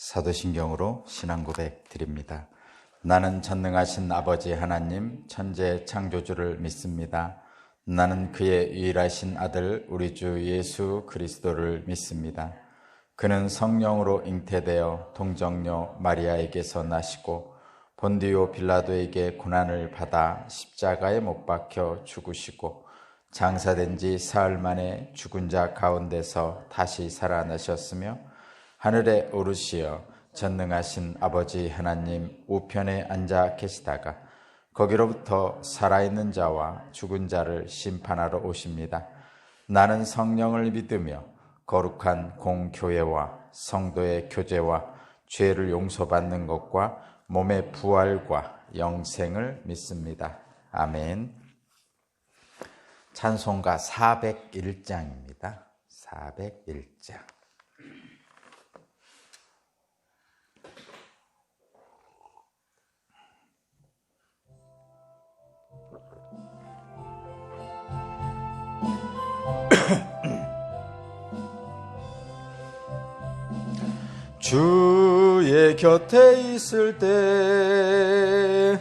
사도신경으로 신앙고백 드립니다. 나는 전능하신 아버지 하나님 천재 창조주를 믿습니다. 나는 그의 유일하신 아들 우리 주 예수 그리스도를 믿습니다. 그는 성령으로 잉태되어 동정녀 마리아에게서 나시고 본디오 빌라도에게 고난을 받아 십자가에 못 박혀 죽으시고 장사된 지 사흘 만에 죽은 자 가운데서 다시 살아나셨으며 하늘에 오르시어 전능하신 아버지 하나님 우편에 앉아 계시다가 거기로부터 살아있는 자와 죽은 자를 심판하러 오십니다. 나는 성령을 믿으며 거룩한 공교회와 성도의 교제와 죄를 용서받는 것과 몸의 부활과 영생을 믿습니다. 아멘. 찬송가 401장입니다. 401장. 주의 곁에 있을 때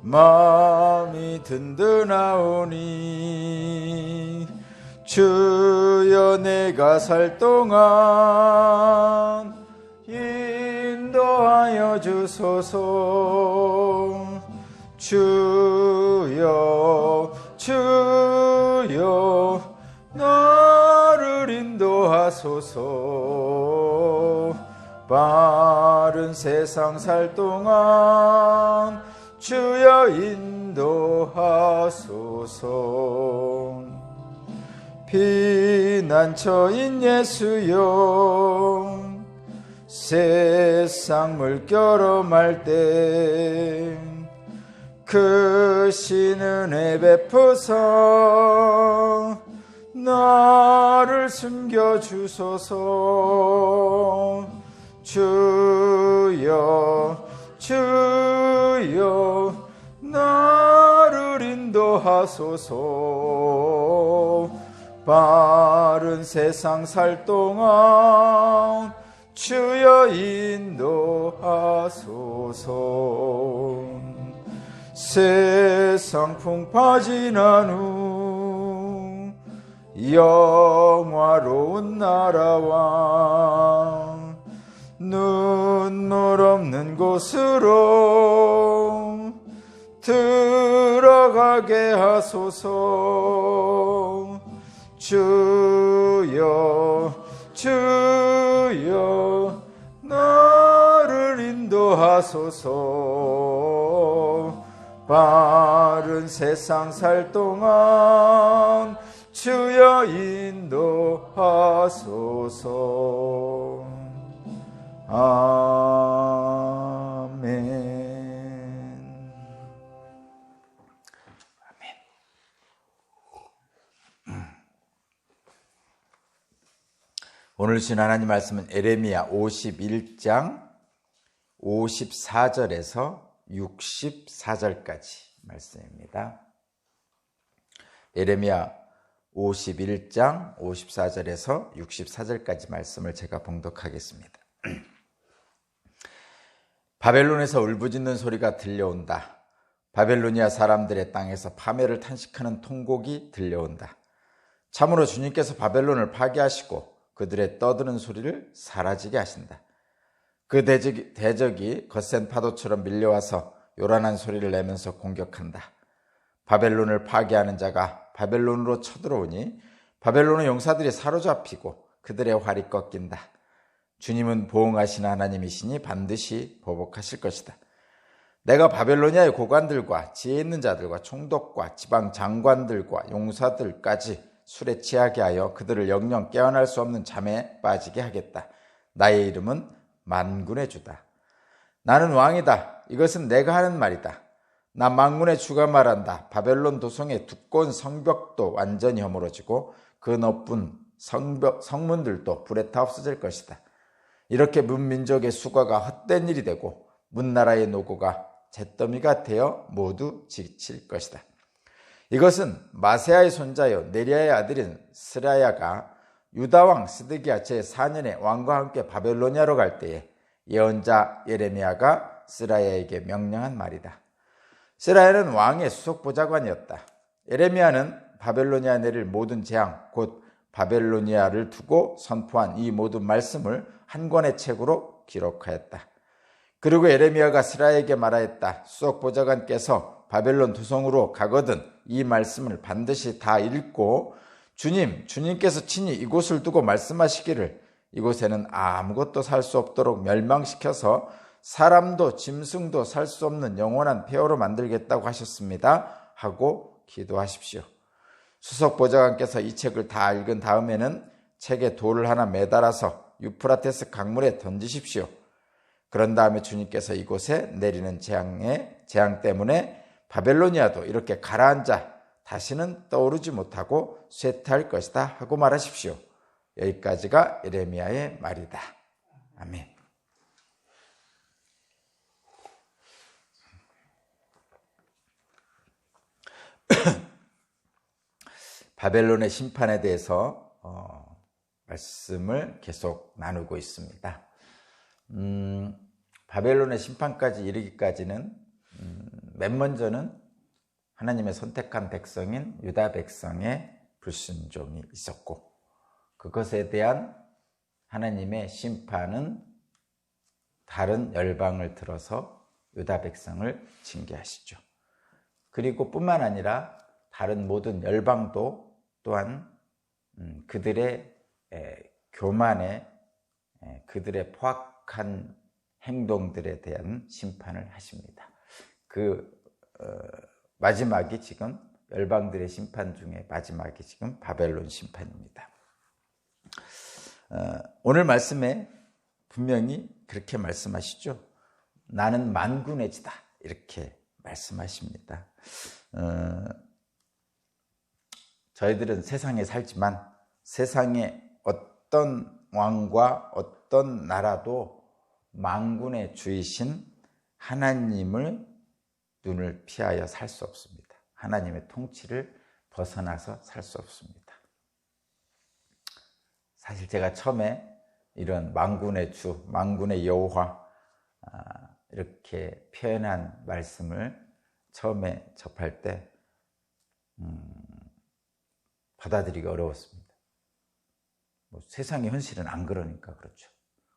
마음이 든든하오니 주여 내가 살 동안 인도하여 주소서. 주여 주여 나를 인도하소서. 바른 세상 살 동안 주여 인도하소서. 피난처인 예수여 세상 물결어 말 때 크신 은혜 베푸사 나를 숨겨주소서. 주여 주여 나를 인도하소서. 바른 세상 살 동안 주여 인도하소서. 세상 풍파 지난 후 영화로운 나라와 눈물 없는 곳으로 들어가게 하소서. 주여 주여 나를 인도하소서. 바른 세상 살 동안 주여 인도하소서. 아멘. 오늘 주신 하나님 말씀은 에레미야 51장 54절에서 64절까지 말씀입니다. 에레미야 51장 54절에서 64절까지 말씀을 제가 봉독하겠습니다. 바벨론에서 울부짖는 소리가 들려온다. 바벨로니아 사람들의 땅에서 파멸을 탄식하는 통곡이 들려온다. 참으로 주님께서 바벨론을 파괴하시고 그들의 떠드는 소리를 사라지게 하신다. 그 대적이 거센 파도처럼 밀려와서 요란한 소리를 내면서 공격한다. 바벨론을 파괴하는 자가 바벨론으로 쳐들어오니 바벨론의 용사들이 사로잡히고 그들의 활이 꺾인다. 주님은 보응하신 하나님이시니 반드시 보복하실 것이다. 내가 바벨로니아의 고관들과 지혜 있는 자들과 총독과 지방 장관들과 용사들까지 술에 취하게 하여 그들을 영영 깨어날 수 없는 잠에 빠지게 하겠다. 나의 이름은 만군의 주다. 나는 왕이다. 이것은 내가 하는 말이다. 나 만군의 주가 말한다. 바벨론 도성의 두꺼운 성벽도 완전히 허물어지고 그 높은 성문들도 불에 타 없어질 것이다. 이렇게 문민족의 수고가 헛된 일이 되고 문나라의 노고가 잿더미가 되어 모두 지칠 것이다. 이것은 마세아의 손자여 네리아의 아들인 스라야가 유다왕 스드기야 제4년에 왕과 함께 바벨로니아로 갈 때에 예언자 예레미야가 스라야에게 명령한 말이다. 스라야는 왕의 수석 보좌관이었다. 예레미야는 바벨로니아 내릴 모든 재앙, 곧 바벨로니아를 두고 선포한 이 모든 말씀을 한 권의 책으로 기록하였다. 그리고 예레미야가 스라야에게 말하였다. 수석 보좌관께서 바벨론 도성으로 가거든 이 말씀을 반드시 다 읽고 주님께서 친히 이곳을 두고 말씀하시기를 이곳에는 아무것도 살 수 없도록 멸망시켜서 사람도 짐승도 살 수 없는 영원한 폐허로 만들겠다고 하셨습니다. 하고 기도하십시오. 수석 보좌관께서 이 책을 다 읽은 다음에는 책에 돌을 하나 매달아서 유프라테스 강물에 던지십시오. 그런 다음에 주님께서 이곳에 내리는 재앙 때문에 바벨로니아도 이렇게 가라앉아 다시는 떠오르지 못하고 쇠퇴할 것이다 하고 말하십시오. 여기까지가 예레미야의 말이다. 아멘. 바벨론의 심판에 대해서 말씀을 계속 나누고 있습니다. 바벨론의 심판까지 이르기까지는 맨 먼저는 하나님의 선택한 백성인 유다 백성의 불순종이 있었고, 그것에 대한 하나님의 심판은 다른 열방을 들어서 유다 백성을 징계하시죠. 그리고 뿐만 아니라 다른 모든 열방도 또한 그들의 교만에, 그들의 포악한 행동들에 대한 심판을 하십니다. 마지막이 지금 열방들의 심판 중에 마지막이 지금 바벨론 심판입니다. 오늘 말씀에 분명히 그렇게 말씀하시죠. 나는 만군의 지다 이렇게 말씀하십니다. 저희들은 세상에 살지만 세상에 어떤 왕과 어떤 나라도 만군의 주이신 하나님을 눈을 피하여 살 수 없습니다. 하나님의 통치를 벗어나서 살 수 없습니다. 사실 제가 처음에 이런 만군의 주, 만군의 여호와 이렇게 표현한 말씀을 처음에 접할 때 받아들이기 어려웠습니다. 세상의 현실은 안 그러니까 그렇죠.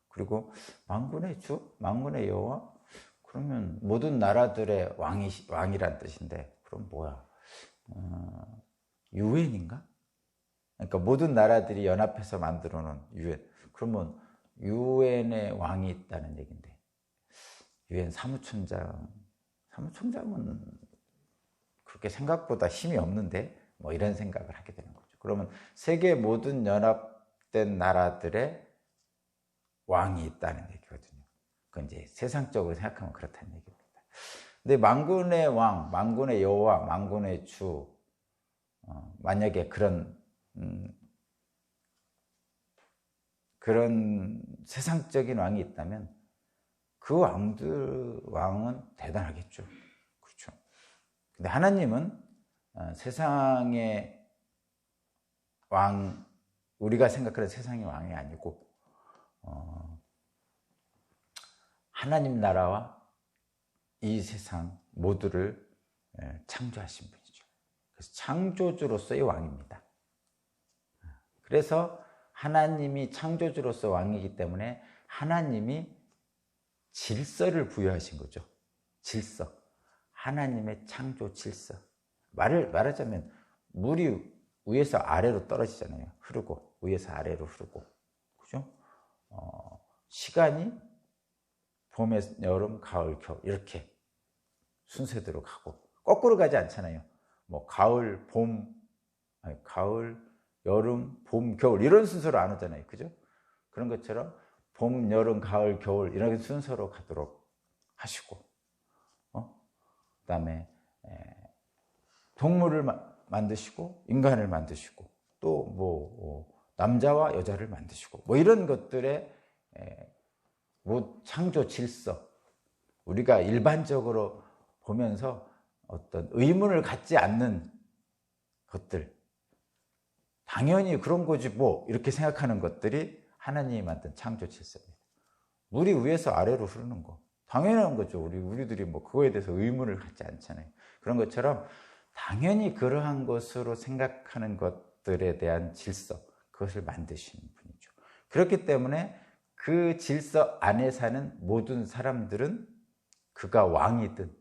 그리고 만군의 주, 만군의 여호와, 그러면 모든 나라들의 왕이란 뜻인데, 그럼 뭐야? 유엔인가? 그러니까 모든 나라들이 연합해서 만들어 놓은 유엔. 그러면 유엔의 왕이 있다는 얘기인데, 유엔 사무총장은 그렇게 생각보다 힘이 없는데, 이런 생각을 하게 되는 거죠. 그러면 세계 모든 연합된 나라들의 왕이 있다는 얘기거든요. 그건 이제 세상적으로 생각하면 그렇다는 얘기입니다. 근데 만군의 왕, 만군의 여호와, 만군의 주, 만약에 그런 세상적인 왕이 있다면 그 왕은 대단하겠죠. 그렇죠. 근데 하나님은 세상의 왕, 우리가 생각하는 세상의 왕이 아니고 하나님 나라와 이 세상 모두를 창조하신 분이죠. 그래서 창조주로서의 왕입니다. 그래서 하나님이 창조주로서 왕이기 때문에 하나님이 질서를 부여하신 거죠. 질서. 하나님의 창조 질서. 말하자면 물이 위에서 아래로 떨어지잖아요. 흐르고, 위에서 아래로 흐르고. 그죠? 시간이 봄, 여름, 가을, 겨울 이렇게 순서대로 가고 거꾸로 가지 않잖아요. 가을, 여름, 봄, 겨울 이런 순서로 안 오잖아요. 그죠? 그런 것처럼 봄, 여름, 가을, 겨울 이런 순서로 가도록 하시고, 그다음에 동물을 만드시고 인간을 만드시고 또 남자와 여자를 만드시고 이런 것들의 창조 질서, 우리가 일반적으로 보면서 어떤 의문을 갖지 않는 것들, 당연히 그런 거지 이렇게 생각하는 것들이 하나님이 만든 창조 질서입니다. 물이 위에서 아래로 흐르는 거. 당연한 거죠. 우리들이 뭐 그거에 대해서 의문을 갖지 않잖아요. 그런 것처럼 당연히 그러한 것으로 생각하는 것들에 대한 질서, 그것을 만드시는 분이죠. 그렇기 때문에 그 질서 안에 사는 모든 사람들은 그가 왕이든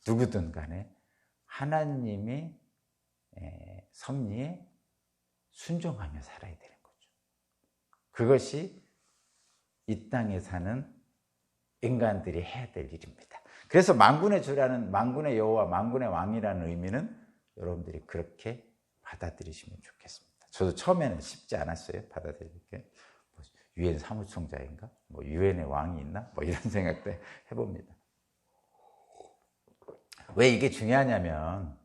누구든 간에 하나님의 섭리에 순종하며 살아야 되는 거죠. 그것이 이 땅에 사는 인간들이 해야 될 일입니다. 그래서 만군의 주라는, 만군의 여호와, 만군의 왕이라는 의미는 여러분들이 그렇게 받아들이시면 좋겠습니다. 저도 처음에는 쉽지 않았어요, 받아들이기. 유엔 사무총장인가? 뭐 유엔의 왕이 있나? 뭐 이런 생각도 해봅니다. 왜 이게 중요하냐면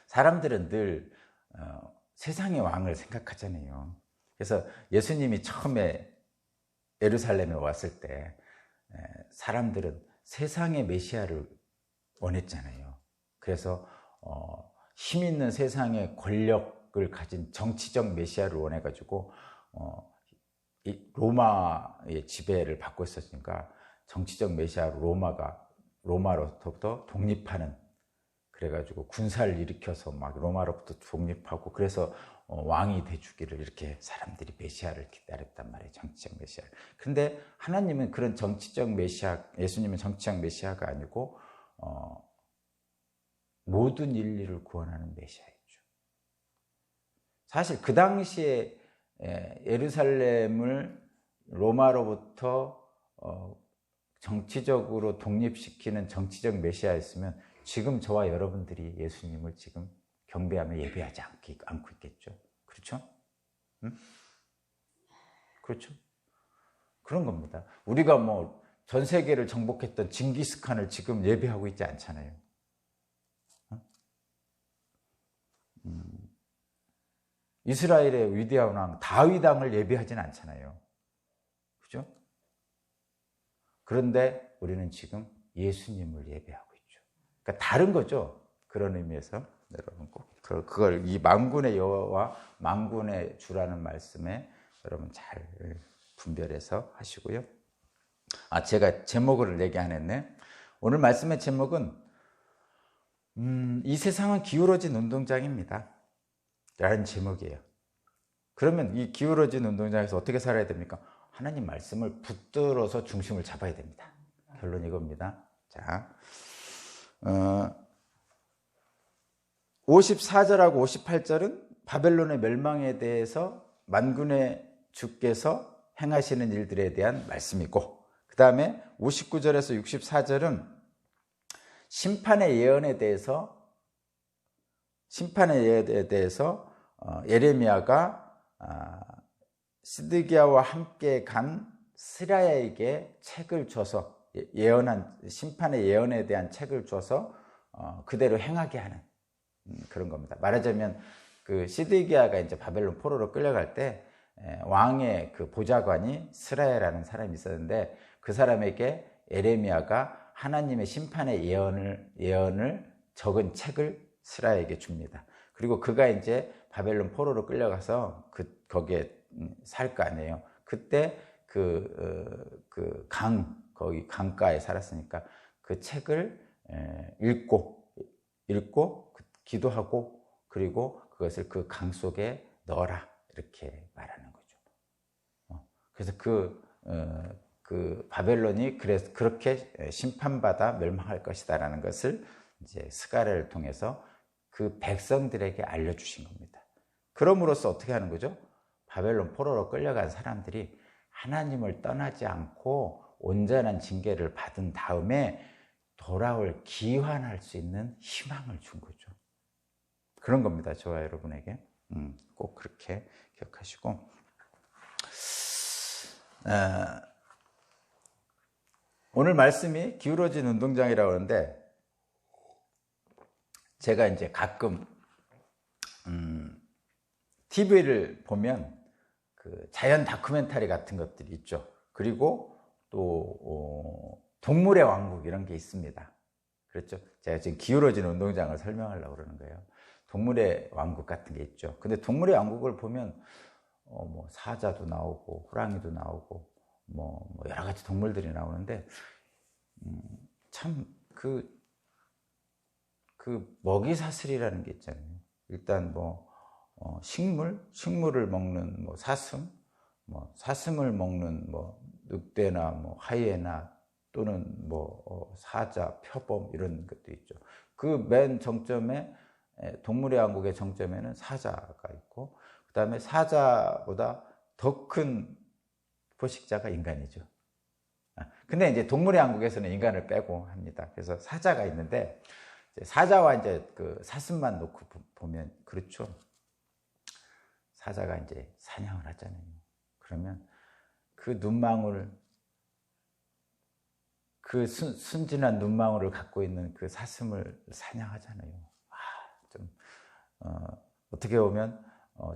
사람들은 늘 세상의 왕을 생각하잖아요. 그래서 예수님이 처음에 예루살렘에 왔을 때 사람들은 세상의 메시아를 원했잖아요. 그래서 힘 있는 세상의 권력을 가진 정치적 메시아를 원해가지고 로마의 지배를 받고 있었으니까 정치적 메시아로 로마로부터 독립하는, 그래가지고 군사를 일으켜서 막 로마로부터 독립하고, 그래서 왕이 돼주기를 이렇게 사람들이 메시아를 기다렸단 말이에요. 정치적 메시아. 근데 하나님은 그런 정치적 메시아, 예수님은 정치적 메시아가 아니고 모든 인류를 구원하는 메시아였죠. 사실 그 당시에 예루살렘을 로마로부터 정치적으로 독립시키는 정치적 메시아였으면 지금 저와 여러분들이 예수님을 지금 경배하며 예배하지 않고 있겠죠. 그렇죠? 응? 그렇죠? 그런 겁니다. 우리가 뭐 전 세계를 정복했던 징기스칸을 지금 예배하고 있지 않잖아요. 이스라엘의 위대한 왕 다윗 왕을 예배하진 않잖아요. 그죠? 그런데 우리는 지금 예수님을 예배하고 있죠. 그러니까 다른 거죠. 그런 의미에서 여러분 꼭 그걸 이 만군의 여호와 만군의 주라는 말씀에 여러분 잘 분별해서 하시고요. 제가 제목을 얘기 안 했네. 오늘 말씀의 제목은 이 세상은 기울어진 운동장입니다 라는 제목이에요. 그러면 이 기울어진 운동장에서 어떻게 살아야 됩니까? 하나님 말씀을 붙들어서 중심을 잡아야 됩니다. 결론 이겁니다. 자, 54절하고 58절은 바벨론의 멸망에 대해서 만군의 주께서 행하시는 일들에 대한 말씀이고, 그 다음에 59절에서 64절은 심판의 예언에 대해서 예레미야가 시드기야와 함께 간 스라야에게 책을 줘서 예언한 심판의 예언에 대한 책을 줘서 그대로 행하게 하는 그런 겁니다. 말하자면 그 시드기야가 이제 바벨론 포로로 끌려갈 때 왕의 그 보좌관이 스라야라는 사람이 있었는데 그 사람에게 예레미야가 하나님의 심판의 예언을 적은 책을 스라야에게 줍니다. 그리고 그가 이제 바벨론 포로로 끌려가서 거기에 살 거 아니에요. 그때 거기 강가에 살았으니까 그 책을 읽고 기도하고 그리고 그것을 그 강 속에 넣어라 이렇게 말하는 거죠. 그래서 그 바벨론이 그렇게 심판받아 멸망할 것이다라는 것을 이제 스가랴를 통해서 그 백성들에게 알려주신 겁니다. 그럼으로써 어떻게 하는 거죠? 바벨론 포로로 끌려간 사람들이 하나님을 떠나지 않고 온전한 징계를 받은 다음에 돌아올 기환할 수 있는 희망을 준 거죠. 그런 겁니다. 저와 여러분에게 꼭 그렇게 기억하시고, 오늘 말씀이 기울어진 운동장이라고 하는데 제가 이제 가끔 TV를 보면 그 자연 다큐멘터리 같은 것들이 있죠. 그리고 또 동물의 왕국 이런 게 있습니다. 그렇죠? 제가 지금 기울어진 운동장을 설명하려고 그러는 거예요. 동물의 왕국 같은 게 있죠. 근데 동물의 왕국을 보면 뭐 사자도 나오고 호랑이도 나오고 뭐 여러 가지 동물들이 나오는데 참 그 먹이사슬이라는 게 있잖아요. 일단 뭐 식물을 먹는 뭐 사슴, 뭐 사슴을 먹는 뭐 늑대나 뭐 하이에나 또는 뭐 사자, 표범 이런 것도 있죠. 그 맨 정점에 동물의 왕국의 정점에는 사자가 있고 그다음에 사자보다 더 큰 포식자가 인간이죠. 근데 이제 동물의 왕국에서는 인간을 빼고 합니다. 그래서 사자가 있는데 사자와 이제 그 사슴만 놓고 보면 그렇죠. 사자가 이제 사냥을 하잖아요. 그러면 그 눈망울, 그 순진한 눈망울을 갖고 있는 그 사슴을 사냥하잖아요. 좀 어떻게 보면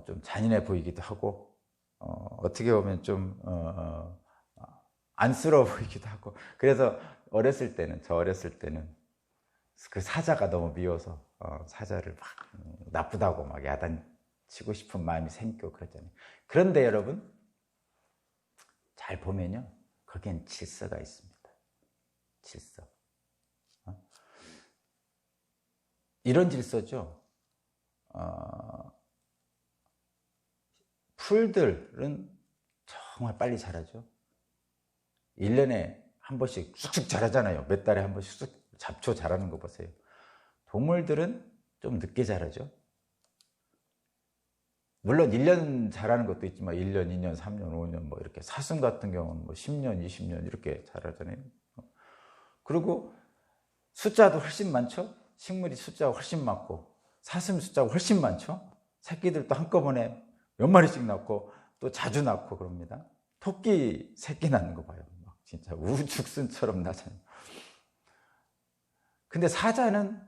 좀 잔인해 보이기도 하고 어떻게 보면 좀 안쓰러워 보이기도 하고 그래서 저 어렸을 때는 그 사자가 너무 미워서 사자를 막 나쁘다고 막 야단치고 싶은 마음이 생기고 그랬잖아요. 그런데 여러분 잘 보면요 거기엔 질서가 있습니다. 질서. 이런 질서죠. 풀들은 정말 빨리 자라죠. 1년에 한 번씩 쑥쑥 자라잖아요. 몇 달에 한 번씩 쑥 잡초 자라는 거 보세요. 동물들은 좀 늦게 자라죠. 물론 1년 자라는 것도 있지만 1년, 2년, 3년, 5년 뭐 이렇게 사슴 같은 경우는 뭐 10년, 20년 이렇게 자라잖아요. 그리고 숫자도 훨씬 많죠. 식물이 숫자가 훨씬 많고 사슴 숫자가 훨씬 많죠. 새끼들도 한꺼번에 몇 마리씩 낳고 또 자주 낳고 그럽니다. 토끼 새끼 낳는 거 봐요. 막 진짜 우죽순처럼 나잖아요. 근데 사자는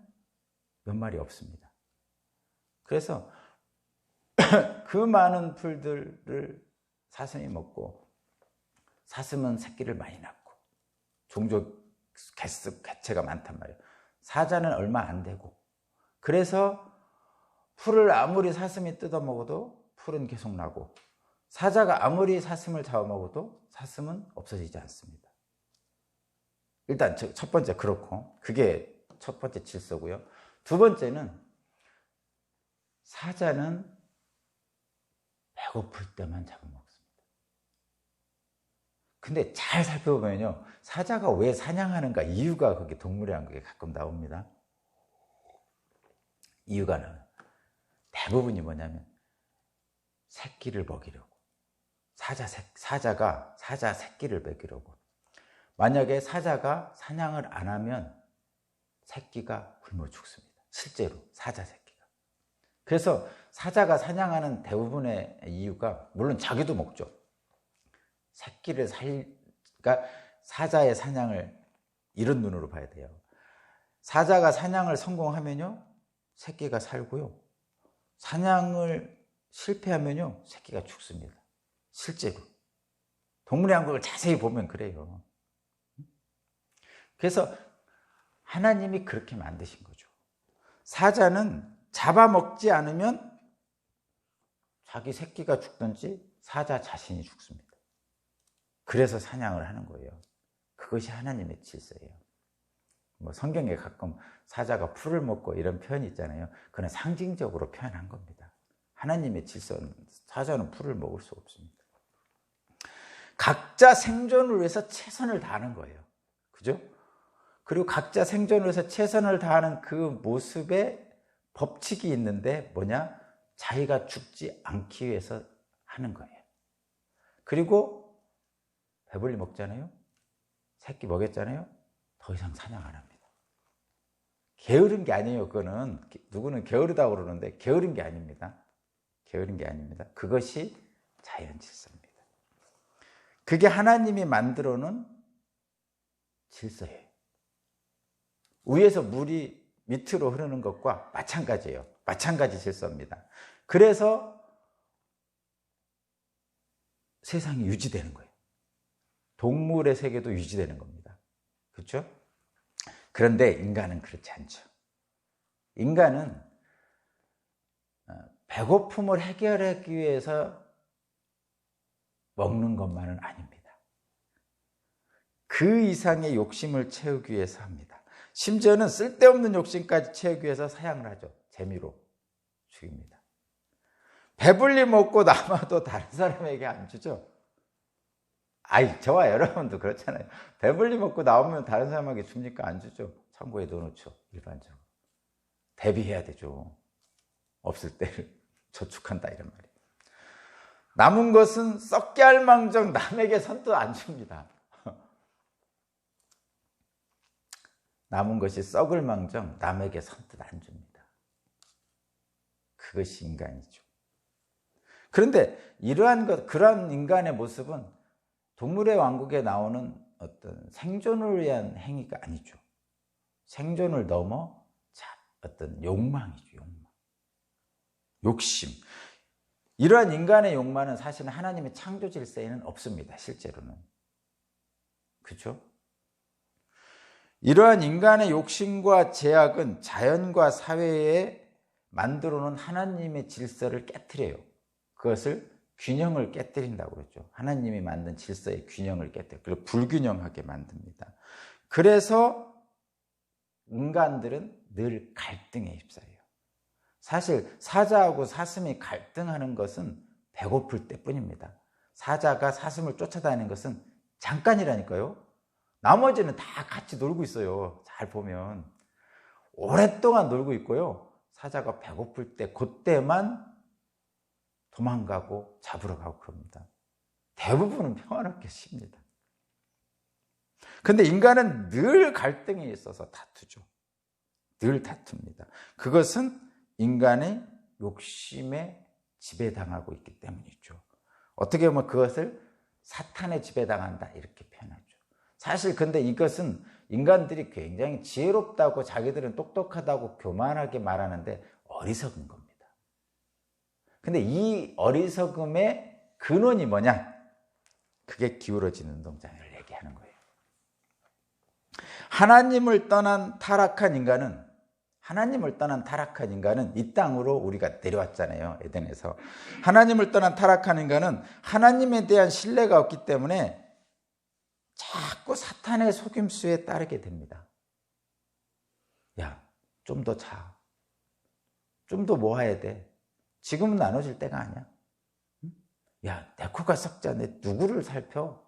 몇 마리 없습니다. 그래서 그 많은 풀들을 사슴이 먹고 사슴은 새끼를 많이 낳고 종족 개체가 많단 말이에요. 사자는 얼마 안 되고 그래서 풀을 아무리 사슴이 뜯어먹어도 풀은 계속 나고 사자가 아무리 사슴을 잡아먹어도 사슴은 없어지지 않습니다. 일단 첫 번째 그렇고 그게 첫 번째 질서고요. 두 번째는 사자는 배고플 때만 잡아먹습니다. 근데 잘 살펴보면요. 사자가 왜 사냥하는가 이유가 거기 동물의 왕국에 가끔 나옵니다. 이유가 대부분이 뭐냐면 새끼를 먹이려고. 사자가 사자 새끼를 먹이려고. 만약에 사자가 사냥을 안 하면 새끼가 굶어 죽습니다. 실제로 사자 새끼가. 그래서 사자가 사냥하는 대부분의 이유가 물론 자기도 먹죠. 그러니까 사자의 사냥을 이런 눈으로 봐야 돼요. 사자가 사냥을 성공하면요 새끼가 살고요. 사냥을 실패하면요 새끼가 죽습니다. 실제로. 동물의 왕국을 자세히 보면 그래요. 그래서 하나님이 그렇게 만드신 거죠. 사자는 잡아먹지 않으면 자기 새끼가 죽든지 사자 자신이 죽습니다. 그래서 사냥을 하는 거예요. 그것이 하나님의 질서예요. 뭐 성경에 가끔 사자가 풀을 먹고 이런 표현이 있잖아요. 그건 상징적으로 표현한 겁니다. 하나님의 질서는 사자는 풀을 먹을 수 없습니다. 각자 생존을 위해서 최선을 다하는 거예요. 그죠? 그리고 각자 생존을 위해서 최선을 다하는 그 모습에 법칙이 있는데 뭐냐? 자기가 죽지 않기 위해서 하는 거예요. 그리고 배불리 먹잖아요. 새끼 먹였잖아요. 더 이상 사냥 안 합니다. 게으른 게 아니에요. 그거는 누구는 게으르다고 그러는데 게으른 게 아닙니다. 게으른 게 아닙니다. 그것이 자연 질서입니다. 그게 하나님이 만들어 놓은 질서예요. 위에서 물이 밑으로 흐르는 것과 마찬가지예요. 마찬가지 질서입니다. 그래서 세상이 유지되는 거예요. 동물의 세계도 유지되는 겁니다. 그렇죠? 그런데 인간은 그렇지 않죠. 인간은 배고픔을 해결하기 위해서 먹는 것만은 아닙니다. 그 이상의 욕심을 채우기 위해서 합니다. 심지어는 쓸데없는 욕심까지 채우기 위해서 사냥을 하죠. 재미로 죽입니다. 배불리 먹고 남아도 다른 사람에게 안 주죠. 저와 여러분도 그렇잖아요. 배불리 먹고 나오면 다른 사람에게 줍니까? 안 주죠. 창고에 넣어놓죠. 일반적으로. 대비해야 되죠. 없을 때를 저축한다 이런 말이에요. 남은 것은 썩게 할 망정 남에게 선뜻 안 줍니다. 남은 것이 썩을 망정 남에게 선뜻 안 줍니다. 그것이 인간이죠. 그런데 그러한 인간의 모습은 동물의 왕국에 나오는 어떤 생존을 위한 행위가 아니죠. 생존을 넘어 어떤 욕망이죠. 욕심. 이러한 인간의 욕망은 사실은 하나님의 창조 질서에는 없습니다. 실제로는. 그렇죠? 이러한 인간의 욕심과 제약은 자연과 사회에 만들어 놓은 하나님의 질서를 깨트려요. 그것을 균형을 깨뜨린다고 그랬죠. 하나님이 만든 질서의 균형을 깨뜨려. 그리고 불균형하게 만듭니다. 그래서 인간들은 늘 갈등에 휩싸여요. 사실 사자하고 사슴이 갈등하는 것은 배고플 때뿐입니다. 사자가 사슴을 쫓아다니는 것은 잠깐이라니까요. 나머지는 다 같이 놀고 있어요. 잘 보면 오랫동안 놀고 있고요. 사자가 배고플 때 그때만 도망가고 잡으러 가고 그럽니다. 대부분은 평안하게 쉽니다. 그런데 인간은 늘 갈등에 있어서 다투죠. 늘 다툽니다. 그것은 인간의 욕심에 지배당하고 있기 때문이죠. 어떻게 보면 그것을 사탄에 지배당한다 이렇게 표현하죠. 사실 근데 이것은 인간들이 굉장히 지혜롭다고 자기들은 똑똑하다고 교만하게 말하는데 어리석은 겁니다. 근데 이 어리석음의 근원이 뭐냐? 그게 기울어지는 운동장을 얘기하는 거예요. 하나님을 떠난 타락한 인간은 이 땅으로 우리가 내려왔잖아요. 에덴에서. 하나님을 떠난 타락한 인간은 하나님에 대한 신뢰가 없기 때문에 자꾸 사탄의 속임수에 따르게 됩니다. 야, 좀 더 자. 좀 더 모아야 돼. 지금은 나눠질 때가 아니야. 야, 내 코가 썩지 않네. 누구를 살펴?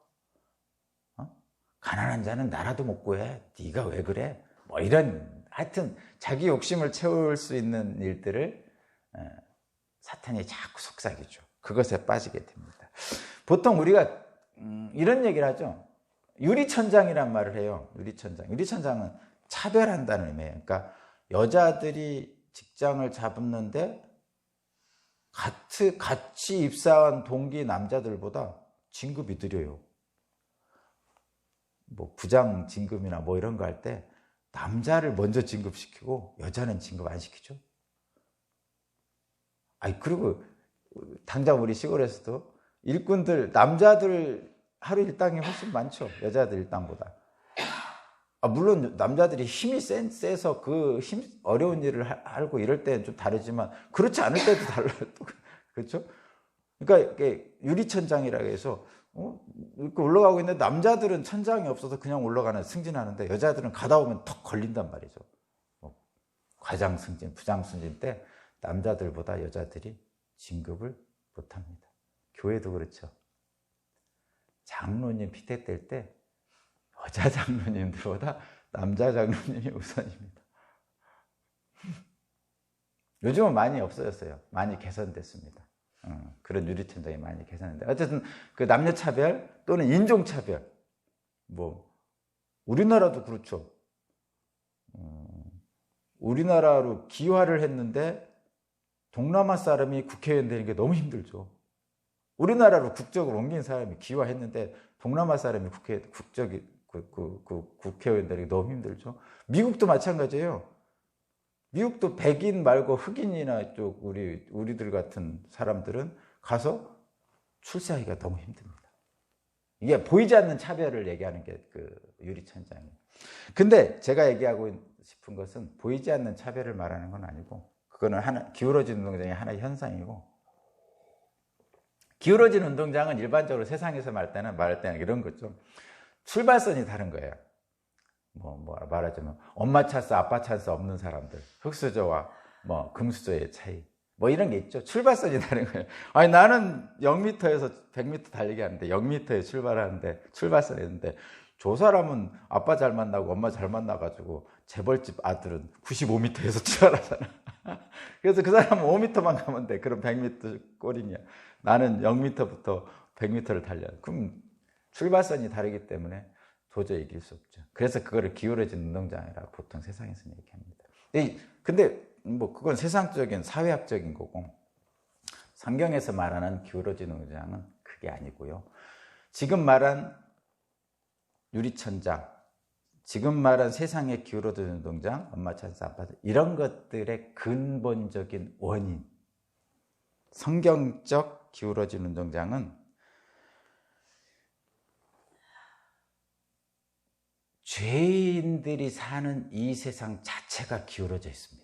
가난한 자는 나라도 못 구해. 네가 왜 그래? 뭐 이런 하여튼 자기 욕심을 채울 수 있는 일들을 사탄이 자꾸 속삭이죠. 그것에 빠지게 됩니다. 보통 우리가 이런 얘기를 하죠. 유리천장이란 말을 해요. 유리천장은 차별한다는 의미예요. 그러니까 여자들이 직장을 잡았는데 같이 입사한 동기 남자들보다 진급이 느려요. 뭐 부장 진급이나 뭐 이런 거 할 때 남자를 먼저 진급시키고 여자는 진급 안 시키죠. 그리고 당장 우리 시골에서도 일꾼들 남자들 하루 일당이 훨씬 많죠. 여자들 일당보다. 물론 남자들이 힘이 세서 그 어려운 일을 하고 이럴 때는 좀 다르지만 그렇지 않을 때도 달라요. 그렇죠? 그러니까 유리천장이라고 해서 이렇게 올라가고 있는데 남자들은 천장이 없어서 그냥 올라가는 승진하는데 여자들은 가다 보면 턱 걸린단 말이죠. 과장 승진, 부장 승진 때 남자들보다 여자들이 진급을 못합니다. 교회도 그렇죠. 장로님 피택 될 때 여자 장로님들보다 남자 장로님이 우선입니다. 요즘은 많이 없어졌어요. 많이 개선됐습니다. 그런 유리천장이 많이 개선됐는데 어쨌든 그 남녀차별 또는 인종차별 우리나라도 그렇죠. 우리나라로 기화를 했는데 동남아 사람이 국회의원 되는 게 너무 힘들죠. 우리나라로 국적을 옮긴 사람이 기화했는데 동남아 사람이 국회의원 되는 게 너무 힘들죠. 미국도 마찬가지예요. 미국도 백인 말고 흑인이나 쪽 우리들 같은 사람들은 가서 출세하기가 너무 힘듭니다. 이게 보이지 않는 차별을 얘기하는 게 그 유리천장이에요. 근데 제가 얘기하고 싶은 것은 보이지 않는 차별을 말하는 건 아니고 그거는 기울어진 운동장의 하나의 현상이고 기울어진 운동장은 일반적으로 세상에서 말할 때는 이런 거죠. 출발선이 다른 거예요. 말하자면 엄마 찬스, 아빠 찬스 없는 사람들, 흙수저와 금수저의 차이, 이런 게 있죠. 출발선이 다른 거예요. 아니, 나는 0m에서 100m 달리기 하는데 0m에 출발하는데 출발선이 있는데, 저 사람은 아빠 잘 만나고 엄마 잘 만나가지고 재벌집 아들은 95m에서 출발하잖아. 그래서 그 사람은 5m만 가면 돼. 그럼 100m 꼴이냐. 나는 0m부터 100m를 달려. 그럼 출발선이 다르기 때문에 도저히 이길 수 없죠. 그래서 그거를 기울어진 운동장이라고 보통 세상에서는 얘기합니다. 근데 그건 세상적인 사회학적인 거고, 성경에서 말하는 기울어진 운동장은 그게 아니고요. 지금 말한 유리천장, 지금 말한 세상의 기울어진 운동장, 엄마 찬스, 아빠 찬스, 이런 것들의 근본적인 원인, 성경적 기울어진 운동장은 죄인들이 사는 이 세상 자체가 기울어져 있습니다.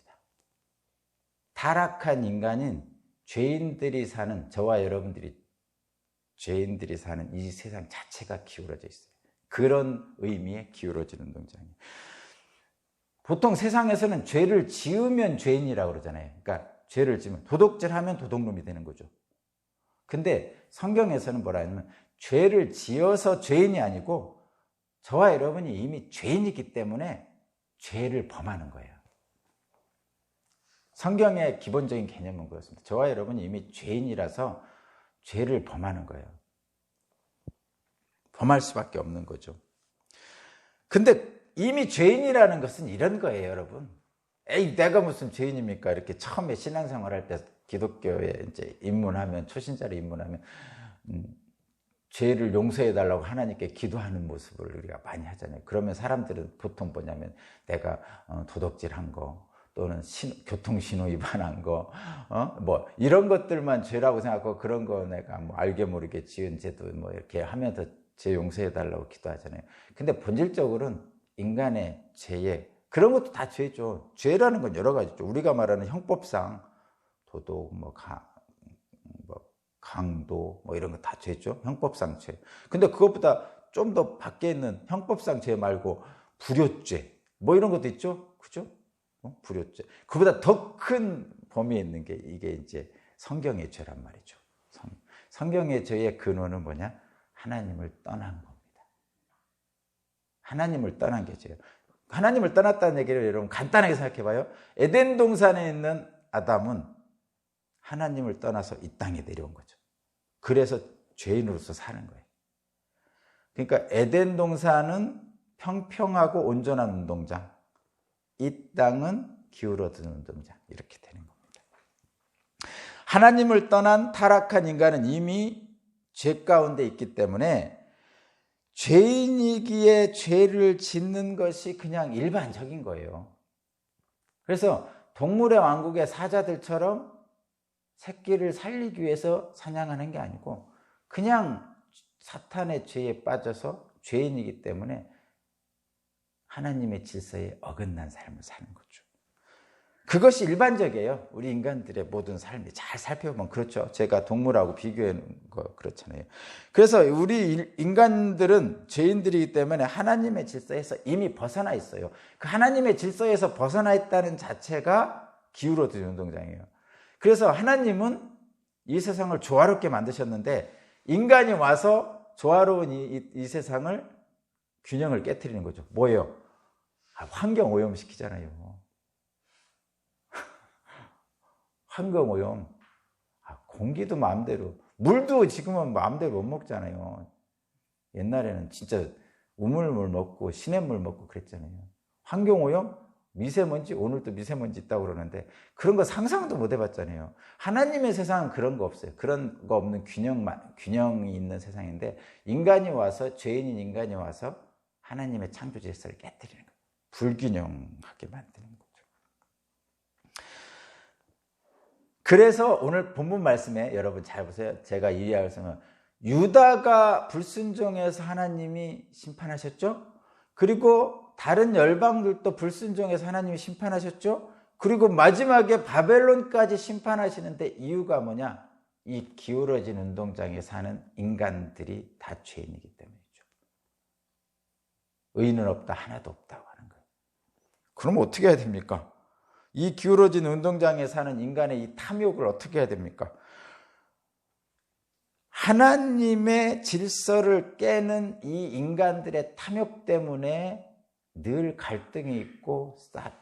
타락한 인간인 죄인들이 사는, 저와 여러분들이 죄인들이 사는 이 세상 자체가 기울어져 있어요. 그런 의미의 기울어진 운동장이에요. 보통 세상에서는 죄를 지으면 죄인이라고 그러잖아요. 그러니까 죄를 지으면, 도둑질하면 도둑놈이 되는 거죠. 근데 성경에서는 뭐라 하냐면, 죄를 지어서 죄인이 아니고 저와 여러분이 이미 죄인이기 때문에 죄를 범하는 거예요. 성경의 기본적인 개념은 그렇습니다. 저와 여러분이 이미 죄인이라서 죄를 범하는 거예요. 범할 수밖에 없는 거죠. 근데 이미 죄인이라는 것은 이런 거예요, 여러분. 에이, 내가 무슨 죄인입니까? 이렇게 처음에 신앙생활 할 때 기독교에 이제 입문하면, 초신자로 입문하면, 죄를 용서해달라고 하나님께 기도하는 모습을 우리가 많이 하잖아요. 그러면 사람들은 보통 뭐냐면, 내가 도둑질한 거, 또는 교통신호 위반한 거, 이런 것들만 죄라고 생각하고, 그런 거 내가 알게 모르게 지은 죄도 이렇게 하면서 죄 용서해달라고 기도하잖아요. 근데 본질적으로는 인간의 죄에, 그런 것도 다 죄죠. 죄라는 건 여러 가지죠. 우리가 말하는 형법상 도둑, 강도, 이런 거 다 죄죠. 형법상 죄. 근데 그것보다 좀 더 밖에 있는 형법상 죄 말고 불효죄, 이런 것도 있죠. 그죠? 불효죄. 그보다 더 큰 범위에 있는 게 이게 이제 성경의 죄란 말이죠. 성경의 죄의 근원은 뭐냐? 하나님을 떠난 겁니다. 하나님을 떠난 게 죄예요. 하나님을 떠났다는 얘기를 여러분 간단하게 생각해 봐요. 에덴 동산에 있는 아담은 하나님을 떠나서 이 땅에 내려온 거죠. 그래서 죄인으로서 사는 거예요. 그러니까 에덴 동산은 평평하고 온전한 운동장, 이 땅은 기울어진 운동장, 이렇게 되는 겁니다. 하나님을 떠난 타락한 인간은 이미 죄 가운데 있기 때문에 죄인이기에 죄를 짓는 것이 그냥 일반적인 거예요. 그래서 동물의 왕국의 사자들처럼 새끼를 살리기 위해서 사냥하는 게 아니고 그냥 사탄의 죄에 빠져서 죄인이기 때문에 하나님의 질서에 어긋난 삶을 사는 거죠. 그것이 일반적이에요. 우리 인간들의 모든 삶이 잘 살펴보면 그렇죠. 제가 동물하고 비교해 놓은 거 그렇잖아요. 그래서 우리 인간들은 죄인들이기 때문에 하나님의 질서에서 이미 벗어나 있어요. 그 하나님의 질서에서 벗어나 있다는 자체가 기울어진 운동장이에요. 그래서 하나님은 이 세상을 조화롭게 만드셨는데 인간이 와서 조화로운 이 세상을 균형을 깨트리는 거죠. 뭐예요? 환경 오염시키잖아요. 환경 오염. 공기도 마음대로, 물도 지금은 마음대로 못 먹잖아요. 옛날에는 진짜 우물물 먹고 시냇물 먹고 그랬잖아요. 환경 오염, 미세먼지, 오늘도 미세먼지 있다고 그러는데 그런 거 상상도 못 해봤잖아요. 하나님의 세상은 그런 거 없어요. 그런 거 없는 균형이 있는 세상인데 인간이 와서, 죄인인 인간이 와서 하나님의 창조 질서를 깨뜨리는 거예요. 불균형하게 만드는 거죠. 그래서 오늘 본문 말씀에 여러분 잘 보세요. 제가 이해할 생각은 유다가 불순종해서 하나님이 심판하셨죠. 그리고 다른 열방들도 불순종해서 하나님이 심판하셨죠. 그리고 마지막에 바벨론까지 심판하시는데 이유가 뭐냐? 이 기울어진 운동장에 사는 인간들이 다 죄인이기 때문이죠. 의인은 없다, 하나도 없다고 하는 거예요. 그럼 어떻게 해야 됩니까? 이 기울어진 운동장에 사는 인간의 이 탐욕을 어떻게 해야 됩니까? 하나님의 질서를 깨는 이 인간들의 탐욕 때문에 늘 갈등이 있고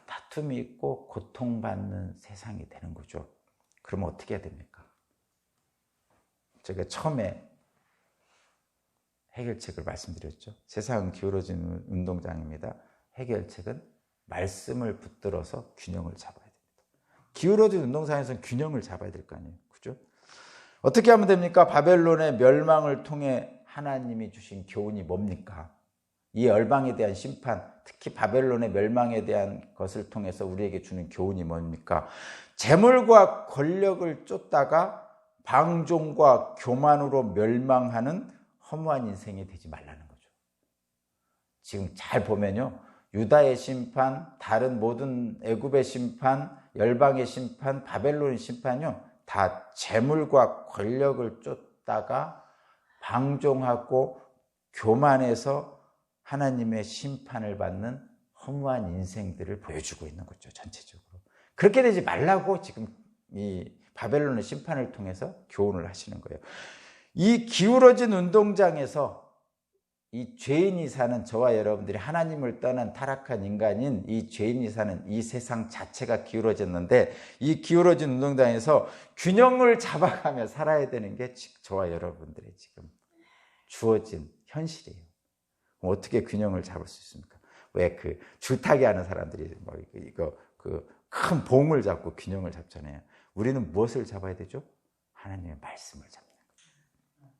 다툼이 있고 고통받는 세상이 되는 거죠. 그럼 어떻게 해야 됩니까? 제가 처음에 해결책을 말씀드렸죠. 세상은 기울어진 운동장입니다. 해결책은 말씀을 붙들어서 균형을 잡아야 됩니다. 기울어진 운동장에서는 균형을 잡아야 될 거 아니에요. 그죠? 어떻게 하면 됩니까? 바벨론의 멸망을 통해 하나님이 주신 교훈이 뭡니까? 이 열방에 대한 심판, 특히 바벨론의 멸망에 대한 것을 통해서 우리에게 주는 교훈이 뭡니까? 재물과 권력을 쫓다가 방종과 교만으로 멸망하는 허무한 인생이 되지 말라는 거죠. 지금 잘 보면요, 유다의 심판, 다른 모든 애굽의 심판, 열방의 심판, 바벨론의 심판요, 다 재물과 권력을 쫓다가 방종하고 교만해서 하나님의 심판을 받는 허무한 인생들을 보여주고 있는 거죠, 전체적으로. 그렇게 되지 말라고 지금 이 바벨론의 심판을 통해서 교훈을 하시는 거예요. 이 기울어진 운동장에서 이 죄인이 사는 저와 여러분들이 하나님을 떠난 타락한 인간인 이 죄인이 사는 이 세상 자체가 기울어졌는데, 이 기울어진 운동장에서 균형을 잡아가며 살아야 되는 게 저와 여러분들의 지금 주어진 현실이에요. 어떻게 균형을 잡을 수 있습니까? 왜 그 줄타기 하는 사람들이 뭐 이거 큰 봉을 잡고 균형을 잡잖아요. 우리는 무엇을 잡아야 되죠? 하나님의 말씀을 잡는 거예요.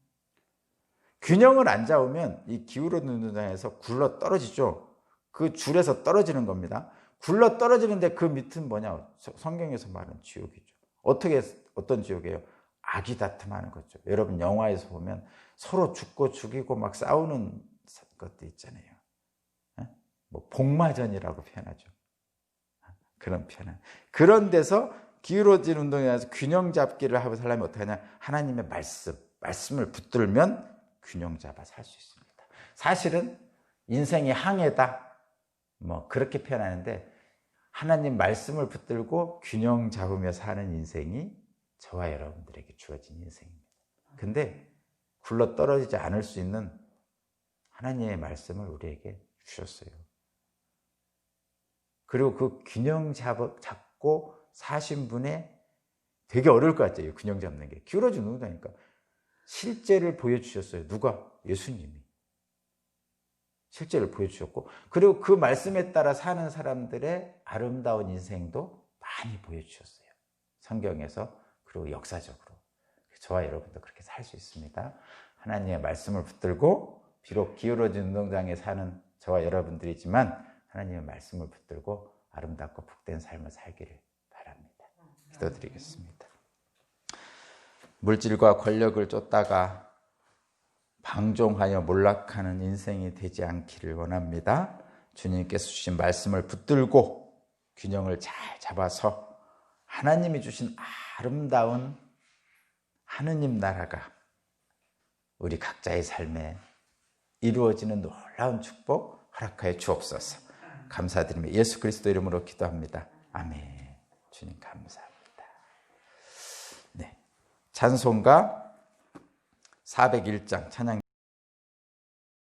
균형을 안 잡으면 이 기울어진 운동장에서 굴러 떨어지죠. 그 줄에서 떨어지는 겁니다. 굴러 떨어지는데 그 밑은 뭐냐? 성경에서 말하는 지옥이죠. 어떤 지옥이에요? 악이 다툼하는 거죠. 여러분 영화에서 보면 서로 죽고 죽이고 막 싸우는 것도 있잖아요. 뭐 복마전이라고 표현하죠. 그런 표현. 그런 데서 기울어진 운동장에서 균형 잡기를 하고 살려면 어떻게 하냐? 하나님의 말씀을 붙들면 균형 잡아 살 수 있습니다. 사실은 인생이 항해다, 뭐 그렇게 표현하는데, 하나님 말씀을 붙들고 균형 잡으며 사는 인생이 저와 여러분들에게 주어진 인생입니다. 근데 굴러 떨어지지 않을 수 있는 하나님의 말씀을 우리에게 주셨어요. 그리고 그 균형 잡고 사신 분의 되게 어려울 것 같아요. 균형 잡는 게. 기울어진 운동이니까. 실제를 보여주셨어요. 누가? 예수님이. 실제를 보여주셨고, 그리고 그 말씀에 따라 사는 사람들의 아름다운 인생도 많이 보여주셨어요. 성경에서, 그리고 역사적으로. 저와 여러분도 그렇게 살 수 있습니다. 하나님의 말씀을 붙들고, 비록 기울어진 운동장에 사는 저와 여러분들이지만 하나님의 말씀을 붙들고 아름답고 복된 삶을 살기를 바랍니다. 기도드리겠습니다. 물질과 권력을 쫓다가 방종하여 몰락하는 인생이 되지 않기를 원합니다. 주님께서 주신 말씀을 붙들고 균형을 잘 잡아서 하나님이 주신 아름다운 하느님 나라가 우리 각자의 삶에 이루어지는 놀라운 축복 허락하여 주옵소서. 감사드리며 예수 그리스도 이름으로 기도합니다. 아멘. 주님 감사합니다. 네, 찬송가 401장 찬양